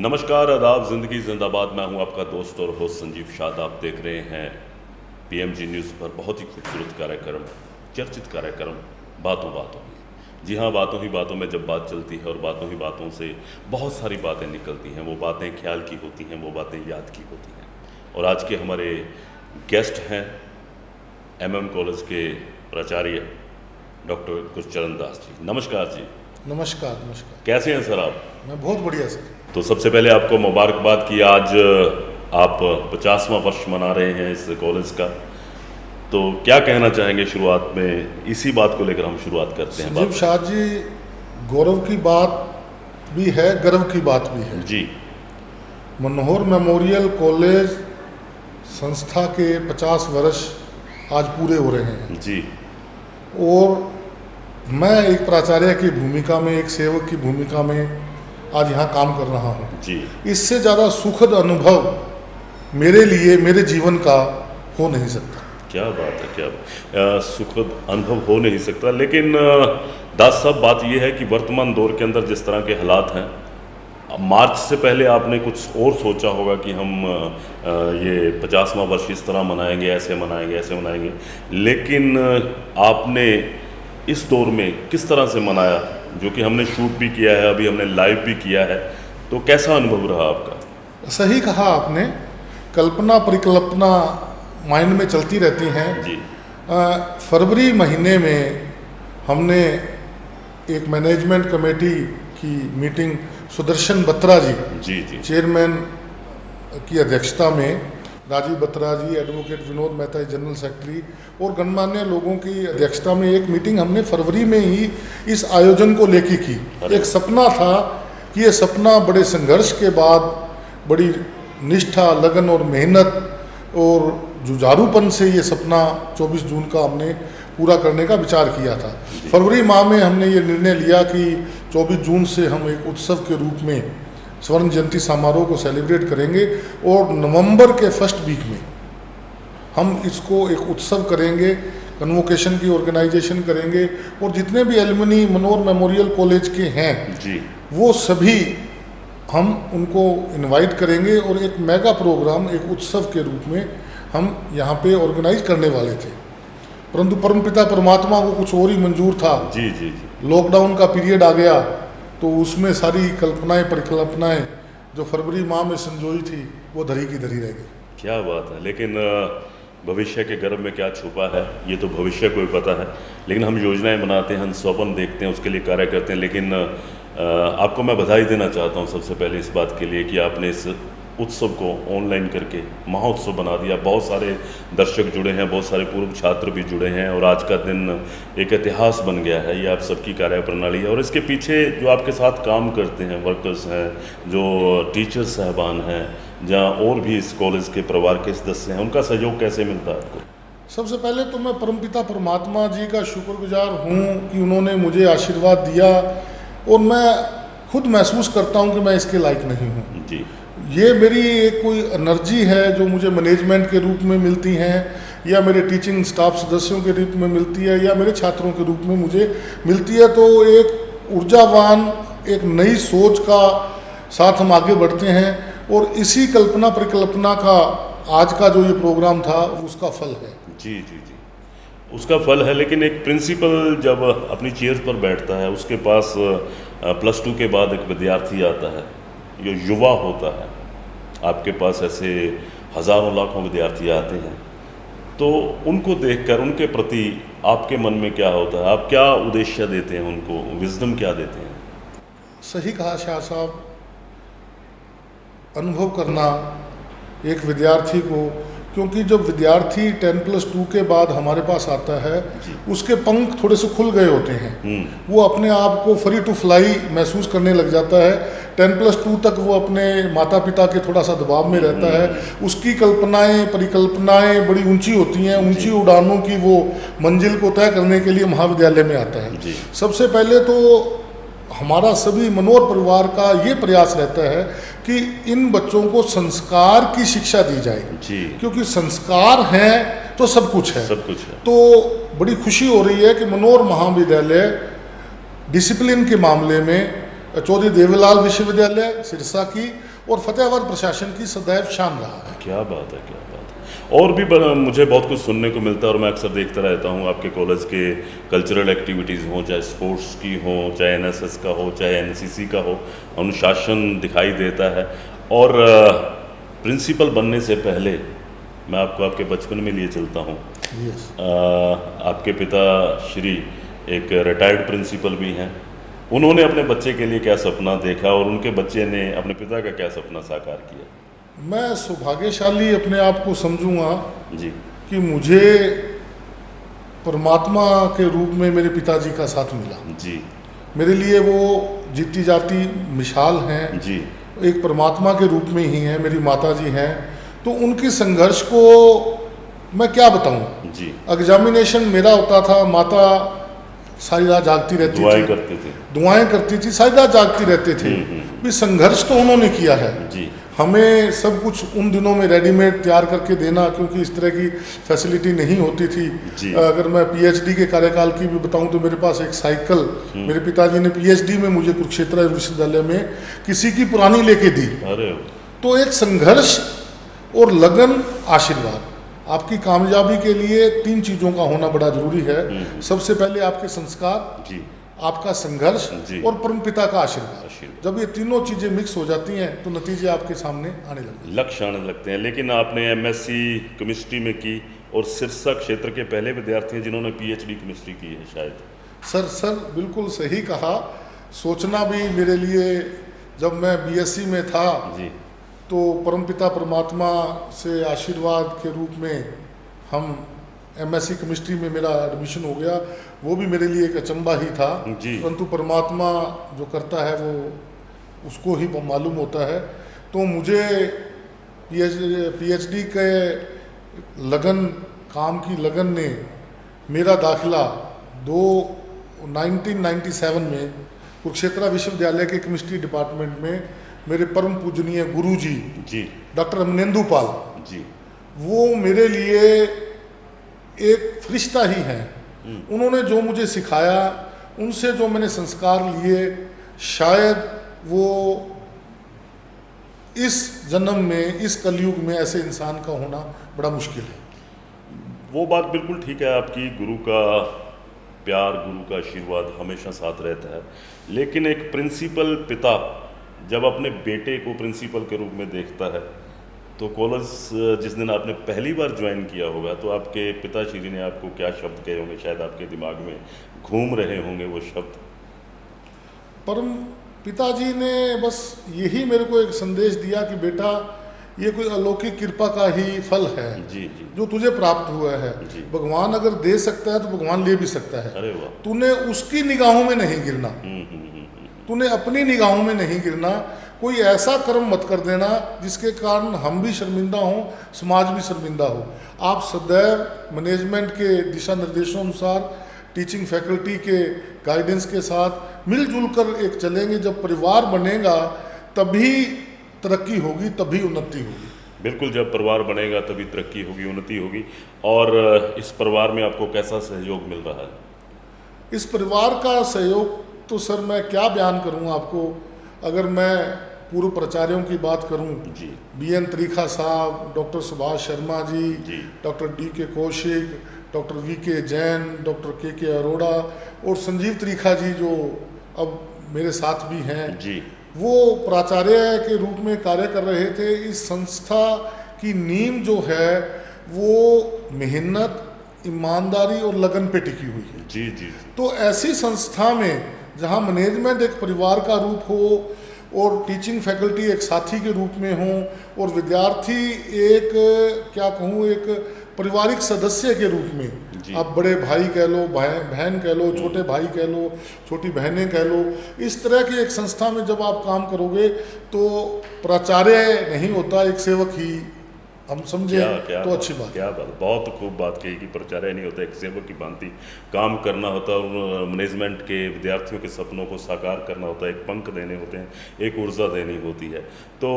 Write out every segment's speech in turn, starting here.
नमस्कार, आदाब, ज़िंदगी जिंदाबाद। मैं हूं आपका दोस्त और होस्ट संजीव शाद। आप देख रहे हैं पीएमजी न्यूज़ पर बहुत ही खूबसूरत कार्यक्रम, चर्चित कार्यक्रम बातों बातों में। जी हाँ, बातों ही बातों में जब बात चलती है और बातों ही बातों से बहुत सारी बातें निकलती हैं। वो बातें ख्याल की होती हैं, वो बातें याद की होती हैं। और आज के हमारे गेस्ट हैं MM कॉलेज के प्राचार्य डॉक्टर गुरचरण दास जी। नमस्कार जी। नमस्कार। नमस्कार। कैसे हैं सर आप? मैं बहुत बढ़िया सर। तो सबसे पहले आपको मुबारकबाद कि आज आप 50वां वर्ष मना रहे हैं इस कॉलेज का। तो क्या कहना चाहेंगे शुरुआत में? इसी बात को लेकर हम शुरुआत करते हैं। संजीव शाह जी, गौरव की बात भी है, गर्व की बात भी है जी। मनोहर मेमोरियल कॉलेज संस्था के 50 वर्ष आज पूरे हो रहे हैं जी। और मैं एक प्राचार्य की भूमिका में, एक सेवक की भूमिका में आज यहाँ काम कर रहा हूँ जी। इससे ज़्यादा सुखद अनुभव मेरे लिए, मेरे जीवन का हो नहीं सकता। क्या बात है, क्या बात। सुखद अनुभव हो नहीं सकता। लेकिन दास साहब, बात यह है कि वर्तमान दौर के अंदर जिस तरह के हालात हैं, मार्च से पहले आपने कुछ और सोचा होगा कि हम ये 50वां वर्ष इस तरह मनाएंगे, ऐसे मनाएंगे, ऐसे मनाएंगे। लेकिन आपने इस दौर में किस तरह से मनाया, जो कि हमने शूट भी किया है, अभी हमने लाइव भी किया है। तो कैसा अनुभव रहा आपका? सही कहा आपने। कल्पना परिकल्पना माइंड में चलती रहती हैं जी। फरवरी महीने में हमने एक मैनेजमेंट कमेटी की मीटिंग सुदर्शन बत्रा जी जी चेयरमैन की अध्यक्षता में, Rajiv Batra ji, advocate Vinod Mehta general secretary और गणमान्य लोगों की अध्यक्षता में एक मीटिंग हमने फरवरी में ही इस आयोजन को लेकर की। एक सपना था कि ये सपना बड़े संघर्ष के बाद, बड़ी निष्ठा, लगन और मेहनत और जुझारूपन से ये सपना 24 जून का हमने पूरा करने का विचार किया था। फरवरी माह में हमने ये निर्णय लिया कि 24 जून से हम एक उत्सव के रूप में स्वर्ण जयंती समारोह को सेलिब्रेट करेंगे और नवंबर के फर्स्ट वीक में हम इसको एक उत्सव करेंगे, कन्वोकेशन की ऑर्गेनाइजेशन करेंगे और जितने भी एलुमनी मनोहर मेमोरियल कॉलेज के हैं जी, वो सभी हम उनको इनवाइट करेंगे और एक मेगा प्रोग्राम, एक उत्सव के रूप में हम यहाँ पे ऑर्गेनाइज करने वाले थे। परंतु परमपिता परमात्मा को कुछ और ही मंजूर था। जी जी जी। लॉकडाउन का पीरियड आ गया तो उसमें सारी कल्पनाएं परिकल्पनाएं जो फरवरी माह में संजोई थी वो धरी की धरी रह गई। क्या बात है। लेकिन भविष्य के गर्भ में क्या छुपा है ये तो भविष्य को ही पता है। लेकिन हम योजनाएं बनाते हैं, हम स्वप्न देखते हैं, उसके लिए कार्य करते हैं। लेकिन आपको मैं बधाई देना चाहता हूं सबसे पहले इस बात के लिए कि आपने इस उत्सव को ऑनलाइन करके महोत्सव बना दिया। बहुत सारे दर्शक जुड़े हैं, बहुत सारे पूर्व छात्र भी जुड़े हैं और आज का दिन एक इतिहास बन गया है। ये आप सबकी कार्यप्रणाली है और इसके पीछे जो आपके साथ काम करते हैं वर्कर्स हैं, जो टीचर साहबान हैं, जहाँ और भी इस कॉलेज के परिवार के सदस्य हैं, उनका सहयोग कैसे मिलता है आपको? सबसे पहले तो मैं परमपिता परमात्मा जी का शुक्रगुजार हूँ कि उन्होंने मुझे आशीर्वाद दिया और मैं खुद महसूस करता हूँ कि मैं इसके लायक नहीं हूँ। जी। ये मेरी एक कोई एनर्जी है जो मुझे मैनेजमेंट के रूप में मिलती हैं या मेरे टीचिंग स्टाफ सदस्यों के रूप में मिलती है या मेरे छात्रों के रूप में मुझे मिलती है। तो एक ऊर्जावान, एक नई सोच का साथ हम आगे बढ़ते हैं और इसी कल्पना परिकल्पना का आज का जो ये प्रोग्राम था उसका फल है। जी जी जी, उसका फल है। लेकिन एक प्रिंसिपल जब अपनी चेयर पर बैठता है, उसके पास +2 के बाद एक विद्यार्थी आता है, जो युवा होता है। आपके पास ऐसे हज़ारों लाखों विद्यार्थी आते हैं, तो उनको देखकर उनके प्रति आपके मन में क्या होता है? आप क्या उद्देश्य देते हैं उनको, विजडम क्या देते हैं? सही कहा शाह साहब। अनुभव करना एक विद्यार्थी को, क्योंकि जब विद्यार्थी 10+2 के बाद हमारे पास आता है उसके पंख थोड़े से खुल गए होते हैं। वो अपने आप को फ्री टू फ्लाई महसूस करने लग जाता है। 10+2 तक वो अपने माता पिता के थोड़ा सा दबाव में रहता है। उसकी कल्पनाएं परिकल्पनाएं बड़ी ऊंची होती हैं। ऊंची उड़ानों की वो मंजिल को तय करने के लिए महाविद्यालय में आता है। सबसे पहले तो हमारा सभी मनोहर परिवार का ये प्रयास रहता है कि इन बच्चों को संस्कार की शिक्षा दी जाए जी। क्योंकि संस्कार हैं तो सब कुछ है। सब कुछ है। तो बड़ी खुशी हो रही है कि मनोहर महाविद्यालय डिसिप्लिन के मामले में चौधरी देवीलाल विश्वविद्यालय सिरसा की और फतेहाबाद प्रशासन की सदैव शान रहा है। क्या बात है, क्या बात है। और भी मुझे बहुत कुछ सुनने को मिलता है और मैं अक्सर देखता रहता हूँ आपके कॉलेज के कल्चरल एक्टिविटीज़ हों, चाहे स्पोर्ट्स की हों, चाहे एनएसएस का हो, चाहे एनसीसी का हो, अनुशासन दिखाई देता है। और प्रिंसिपल बनने से पहले मैं आपको आपके बचपन में लिए चलता हूँ। यस। आपके पिता श्री एक रिटायर्ड प्रिंसिपल भी हैं। उन्होंने अपने बच्चे के लिए क्या सपना देखा और उनके बच्चे ने अपने पिता का क्या सपना साकार किया? मैं सौभाग्यशाली अपने आप को समझूंगा जी कि मुझे परमात्मा के रूप में मेरे पिताजी का साथ मिला। जी मेरे लिए वो जीती जाती मिसाल हैं, जी एक परमात्मा के रूप में ही हैं। मेरी माता जी हैं, तो उनकी संघर्ष को मैं क्या बताऊं। जी एग्जामिनेशन मेरा होता था, माता सारी रात जागती रहती दुआएं थी, करते थे। दुआएं करती थी, सारी रात जागती रहते थे। भी संघर्ष तो उन्होंने किया है। जी हमें सब कुछ उन दिनों में रेडीमेड तैयार करके देना, क्योंकि इस तरह की फैसिलिटी नहीं होती थी। जी। अगर मैं पीएचडी के कार्यकाल की भी बताऊं तो मेरे पास एक साइकिल मेरे पिताजी ने पीएचडी में मुझे कुरुक्षेत्र विश्वविद्यालय में किसी की पुरानी लेके दी। अरे तो एक संघर्ष और लगन, आशीर्वाद। आपकी कामयाबी के लिए 3 चीज़ों का होना बड़ा जरूरी है। सबसे पहले आपके संस्कार, जी आपका संघर्ष जी। और परमपिता का आशीर्वाद। आशीर्वाद। जब ये तीनों चीज़ें मिक्स हो जाती हैं तो नतीजे आपके सामने आने लगते हैं। लक्ष्य आने लगते हैं। लेकिन आपने एमएससी केमिस्ट्री में की और सिरसा क्षेत्र के पहले विद्यार्थी हैं जिन्होंने पीएचडी केमिस्ट्री की है शायद। सर बिल्कुल सही कहा। सोचना भी मेरे लिए, जब मैं बीएससी में था जी तो परमपिता परमात्मा से आशीर्वाद के रूप में हम एमएससी केमिस्ट्री में मेरा एडमिशन हो गया। वो भी मेरे लिए एक अचंबा ही था, जी। परंतु परमात्मा जो करता है वो उसको ही मालूम होता है। तो मुझे पीएचडी के लगन, काम की लगन ने मेरा दाखिला 1997 में कुरुक्षेत्र विश्वविद्यालय के केमिस्ट्री डिपार्टमेंट में मेरे परम पूजनीय गुरुजी जी डॉक्टर अमनेंदु पाल, जी वो मेरे लिए एक फरिश्ता ही हैं। उन्होंने जो मुझे सिखाया, उनसे जो मैंने संस्कार लिए, शायद वो इस जन्म में, इस कलयुग में ऐसे इंसान का होना बड़ा मुश्किल है। वो बात बिल्कुल ठीक है आपकी। गुरु का प्यार, गुरु का आशीर्वाद हमेशा साथ रहता है। लेकिन एक प्रिंसिपल पिता जब अपने बेटे को प्रिंसिपल के रूप में देखता है तो कॉलेज जिस दिन आपने पहली बार ज्वाइन किया होगा तो आपके पिताश्री ने आपको क्या शब्द कहे होंगे? शायद आपके दिमाग में घूम रहे होंगे वो शब्द। परम पिताजी ने बस यही मेरे को एक संदेश दिया कि बेटा, ये कोई अलौकिक कृपा का ही फल है जी जी जो तुझे प्राप्त हुआ है। जी। भगवान अगर दे सकता है तो भगवान ले भी सकता है। अरे वाह। तूने उसकी निगाहों में नहीं गिरना, तूने अपनी निगाहों में नहीं गिरना। कोई ऐसा कर्म मत कर देना जिसके कारण हम भी शर्मिंदा हों, समाज भी शर्मिंदा हो। आप सदैव मैनेजमेंट के दिशा निर्देशों अनुसार, टीचिंग फैकल्टी के गाइडेंस के साथ मिलजुल कर एक चलेंगे। जब परिवार बनेगा तभी तरक्की होगी, तभी उन्नति होगी। बिल्कुल, जब परिवार बनेगा तभी तरक्की होगी, उन्नति होगी। और इस परिवार में आपको कैसा सहयोग मिल रहा है? इस परिवार का सहयोग तो सर मैं क्या बयान करूं आपको। अगर मैं पूर्व प्राचार्यों की बात करूं, जी BN Trikha sahab, doctor Subhash Sharma ji, ji doctor DK. Kaushik, doctor VK. Jain, doctor K Arora और संजीव त्रिखा जी जो अब मेरे साथ भी हैं, जी वो प्राचार्य के रूप में कार्य कर रहे थे। इस संस्था की नींव जो है वो मेहनत, ईमानदारी और लगन पे टिकी हुई है। जी जी तो ऐसी संस्था में जहाँ मैनेजमेंट एक परिवार का रूप हो और टीचिंग फैकल्टी एक साथी के रूप में हो और विद्यार्थी एक, क्या कहूँ, एक पारिवारिक सदस्य के रूप में, आप बड़े भाई कह लो, बहन कह लो, छोटे भाई कह लो, छोटी बहनें कह लो, इस तरह की एक संस्था में जब आप काम करोगे तो प्राचार्य नहीं होता, एक सेवक ही हम समझे तो अच्छी बात। क्या बात, बहुत खूब बात कही कि प्राचार्य नहीं होता, एक सेवक की भांति काम करना होता है। और मैनेजमेंट के विद्यार्थियों के सपनों को साकार करना होता है, एक पंख देने होते हैं, एक ऊर्जा देनी होती है। तो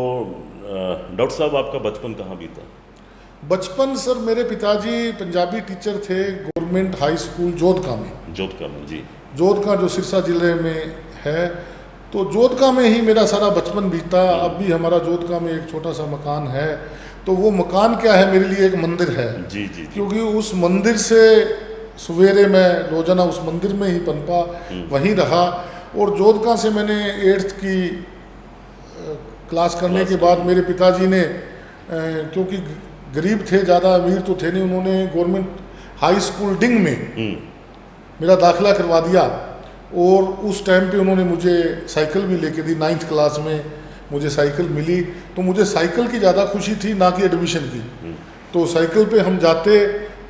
डॉक्टर साहब, आपका बचपन कहाँ बीता? बचपन सर, मेरे पिताजी पंजाबी टीचर थे गवर्नमेंट हाई स्कूल जोधका में। जोधका में, जी। जोधका जो सिरसा जिले में है, तो जोधका में ही मेरा सारा बचपन बीता। अब भी हमारा जोधका में एक छोटा सा मकान है। तो वो मकान क्या है, मेरे लिए एक मंदिर है। जी जी जी। क्योंकि उस मंदिर से सवेरे मैं रोजाना उस मंदिर में ही पनपा, वहीं रहा। और जोधका से मैंने 8th की क्लास करने के बाद मेरे पिताजी ने क्योंकि गरीब थे, ज़्यादा अमीर तो थे नहीं, उन्होंने गवर्नमेंट हाई स्कूल डिंग में मेरा दाखिला करवा दिया। और उस टाइम पे उन्होंने मुझे साइकिल भी लेके दी। 9th क्लास में मुझे साइकिल मिली। तो मुझे साइकिल की ज़्यादा खुशी थी, ना कि एडमिशन की। तो साइकिल पे हम जाते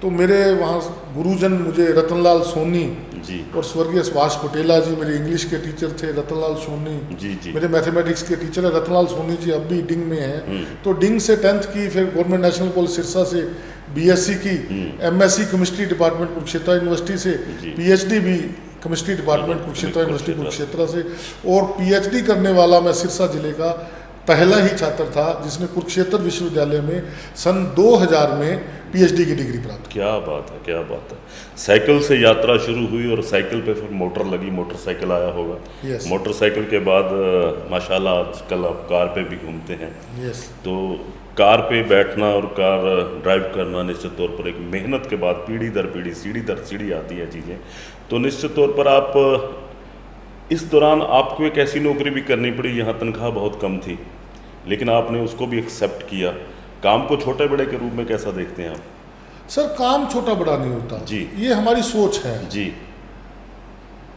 तो मेरे वहाँ गुरुजन मुझे रतनलाल सोनी जी और स्वर्गीय सुभाष पटेला जी मेरे इंग्लिश के टीचर थे। रतनलाल सोनी जी जी। मेरे मैथमेटिक्स के टीचर है। रतनलाल सोनी जी अब भी डिंग में हैं। तो डिंग से 10th की, फिर गवर्नमेंट नेशनल कॉलेज सिरसा से BSc की, MSc chemistry department Kurukshetra university से, PhD भी chemistry department Kurukshetra university Kurukshetra से। और PhD करने वाला मैं सिरसा जिले का पहला ही छात्र था जिसने कुरुक्षेत्र विश्वविद्यालय में सन 2000 में PhD की डिग्री प्राप्त की। क्या बात है, क्या बात है। साइकिल से यात्रा शुरू हुई और साइकिल पे फिर मोटर लगी, मोटरसाइकिल आया होगा। Yes. मोटरसाइकिल के बाद माशाल्लाह आजकल आप कार पे भी घूमते हैं। यस। तो कार पे बैठना और कार ड्राइव करना निश्चित तौर पर एक मेहनत के बाद पीढ़ी दर पीढ़ी, सीढ़ी दर सीढ़ी आती है चीज़ें। तो निश्चित तौर पर आप इस दौरान आपको एक ऐसी नौकरी भी करनी पड़ी, यहाँ तनख्वाह बहुत कम थी, लेकिन आपने उसको भी एक्सेप्ट किया। काम को छोटे बड़े के रूप में कैसा देखते हैं आप? सर, काम छोटा बड़ा नहीं होता जी। ये हमारी सोच है जी।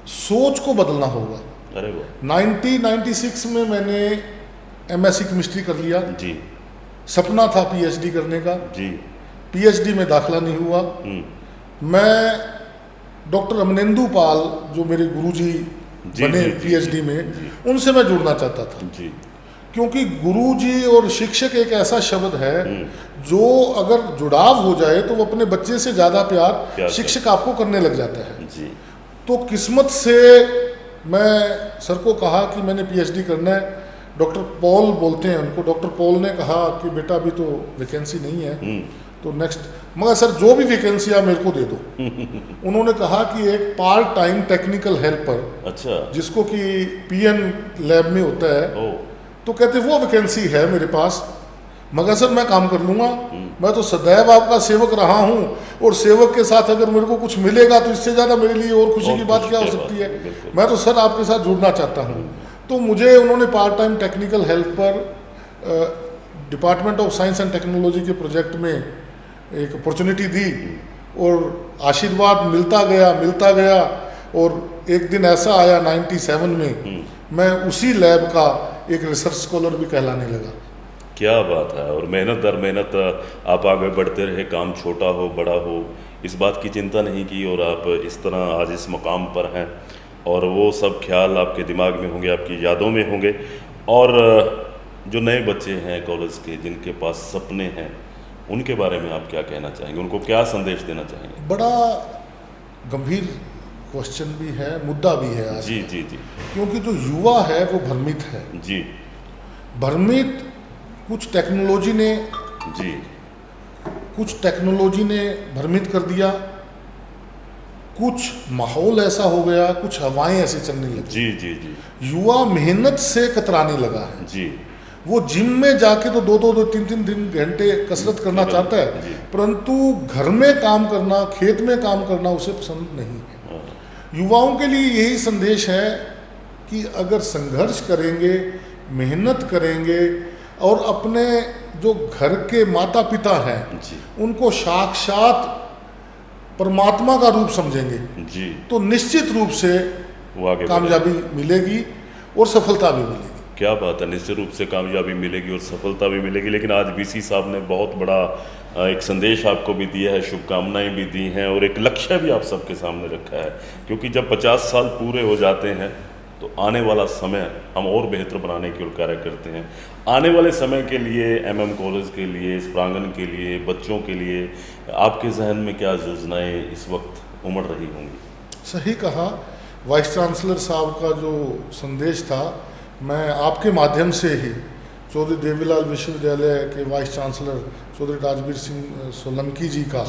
सोच को बदलना होगा। अरे वाह। 1996 में मैंने MSc केमिस्ट्री कर लिया। जी सपना था PhD करने का। जी। PhD में दाखिला नहीं हुआ। मैं डॉक्टर अमनेंदु पाल जो मेरे गुरुजी जी, बने जी, जी, PhD जी, में, जी। उनसे मैं जुड़ना चाहता था। जी। क्योंकि गुरुजी और शिक्षक एक ऐसा शब्द है जो अगर जुड़ाव हो जाए तो वो अपने बच्चे से ज़्यादा प्यार शिक्षक आपको करने लग जाता है। जी। तो किस्मत से मैं सर को कहा कि मैंने PhD करना है। डॉक्टर पॉल बोलते हैं उनको। डॉक्टर पॉल ने कहा कि बेटा अभी तो वैकेंसी नहीं है, तो नेक्स्ट, मगर सर जो भी वैकेंसी आप मेरे को दे दो। उन्होंने कहा कि एक पार्ट टाइम टेक्निकल हेल्पर, अच्छा, जिसको कि PN लैब में होता है, ओ, तो कहते वो वैकेंसी है मेरे पास, मगर सर मैं काम कर लूँगा। मैं तो सदैव आपका सेवक रहा हूँ, और सेवक के साथ अगर मेरे को कुछ मिलेगा तो इससे ज़्यादा मेरे लिए और खुशी की बात क्या हो सकती है। मैं तो सर आपके साथ जुड़ना चाहता हूँ। तो मुझे उन्होंने part time technical helper department of science and technology के प्रोजेक्ट में एक अपॉर्चुनिटी दी, और आशीर्वाद मिलता गया। और एक दिन ऐसा आया 97 में, मैं उसी लैब का एक रिसर्च स्कॉलर भी कहलाने लगा। क्या बात है। और मेहनत दर मेहनत आप आगे बढ़ते रहे, काम छोटा हो बड़ा हो इस बात की चिंता नहीं की, और आप इस तरह आज इस मुकाम पर हैं। और वो सब ख्याल आपके दिमाग में होंगे, आपकी यादों में होंगे। और जो नए बच्चे हैं कॉलेज के, जिनके पास सपने हैं, उनके बारे में आप क्या कहना चाहेंगे? उनको क्या संदेश देना चाहेंगे? बड़ा गंभीर क्वेश्चन भी है, मुद्दा भी है आज। जी जी जी। क्योंकि जो युवा है वो भ्रमित है। जी। भ्रमित कुछ टेक्नोलॉजी ने भ्रमित कर दिया, कुछ माहौल ऐसा हो गया, कुछ हवाएं ऐसे चलने लगी। जी जी जी। युवा मेहनत से कतराने लगा है। जी। वो जिम में जाके तो 2-2 3-3 घंटे कसरत करना चाहता है, परंतु घर में काम करना, खेत में काम करना उसे पसंद नहीं है। युवाओं के लिए यही संदेश है कि अगर संघर्ष करेंगे, मेहनत करेंगे, और अपने जो घर के माता पिता हैं उनको साक्षात परमात्मा का रूप समझेंगे जी, तो निश्चित रूप से वो आगे कामयाबी मिलेगी और सफलता भी मिलेगी। क्या बात है, निश्चित रूप से कामयाबी मिलेगी और सफलता भी मिलेगी। लेकिन आज VC साहब ने बहुत बड़ा एक संदेश आपको भी दिया है, शुभकामनाएं भी दी हैं, और एक लक्ष्य भी आप सबके सामने रखा है। क्योंकि जब 50 साल पूरे हो जाते हैं तो आने वाला समय हम और बेहतर बनाने की ओर कार्य करते हैं। आने वाले समय के लिए MM कॉलेज के लिए, इस प्रांगण के लिए, बच्चों के लिए आपके जहन में क्या योजनाएं इस वक्त उमड़ रही होंगी? सही कहा, वाइस चांसलर साहब का जो संदेश था, मैं आपके माध्यम से ही चौधरी देवीलाल विश्वविद्यालय के वाइस चांसलर चौधरी राजवीर सिंह सोलंकी जी का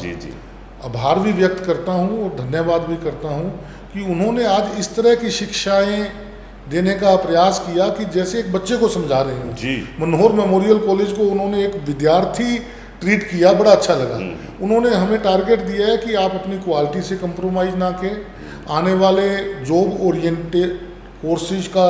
आभार भी व्यक्त करता हूं और धन्यवाद भी करता हूं कि उन्होंने आज इस तरह की शिक्षाएं देने का प्रयास किया कि जैसे एक बच्चे को समझा रहे हैं। जी। मनोहर मेमोरियल कॉलेज को उन्होंने एक विद्यार्थी ट्रीट किया, बड़ा अच्छा लगा। उन्होंने हमें टारगेट दिया है कि आप अपनी क्वालिटी से कंप्रोमाइज़ ना करें, आने वाले जॉब ओरिएंटेड कोर्सेज का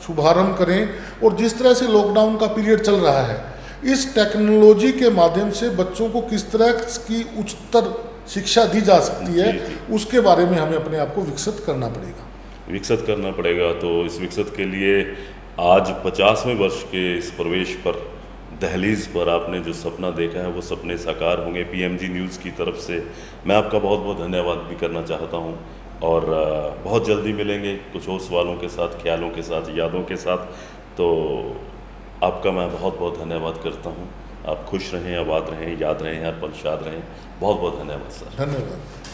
शुभारंभ करें और जिस तरह से लॉकडाउन का पीरियड चल रहा है, इस टेक्नोलॉजी के माध्यम से बच्चों को किस तरह की उच्चतर शिक्षा दी जा सकती है, उसके बारे में हमें अपने आप को विकसित करना पड़ेगा। विकसित करना पड़ेगा। तो इस विकसित के लिए आज 50वें वर्ष के इस प्रवेश पर, दहलीज पर आपने जो सपना देखा है वो सपने साकार होंगे। पीएमजी न्यूज़ की तरफ से मैं आपका बहुत बहुत धन्यवाद भी करना चाहता हूँ और बहुत जल्दी मिलेंगे कुछ और सवालों के साथ, ख्यालों के साथ, यादों के साथ। तो आपका मैं बहुत बहुत धन्यवाद करता हूँ। आप खुश रहें, आबाद रहें, याद रहें, हर पल शाद रहें। बहुत बहुत धन्यवाद सर। धन्यवाद।